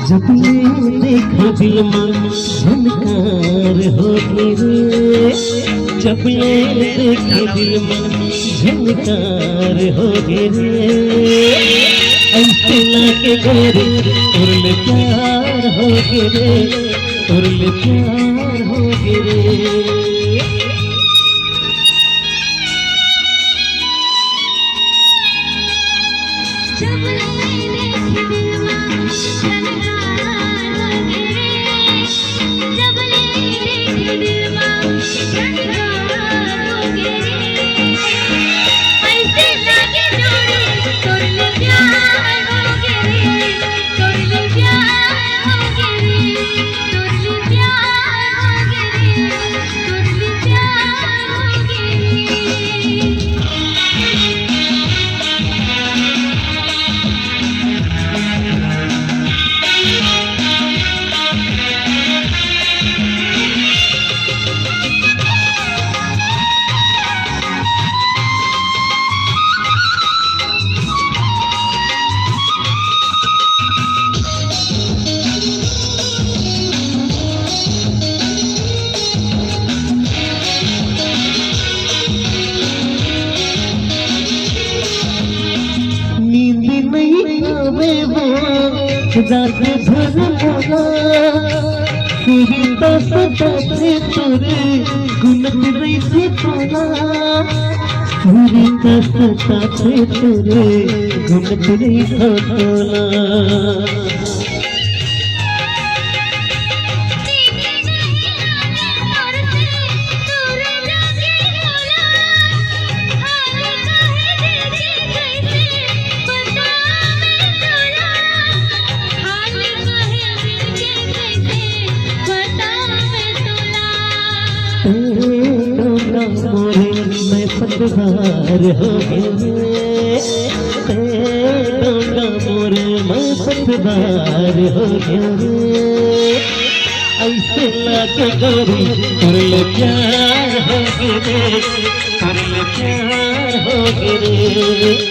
जब ये देखो दिल में झनकार हो गिरे, जब ये देखो दिल में झनकार हो गिरे, ऐसे लाके गोरी तुरले प्यार हो गिरे, तुरले प्यार हो गिरे। रात भर मोरा सुरता सताते तोरे गुनत रही से तोरा, सुरता सताते तोरे गुनत रही से तोरा। मैं पतवार हो गए, मोरे मैं पतवार हो गए, ऐसे लाके गोरी तुरले प्यार हो गिरे, तुरले प्यार हो गिरे।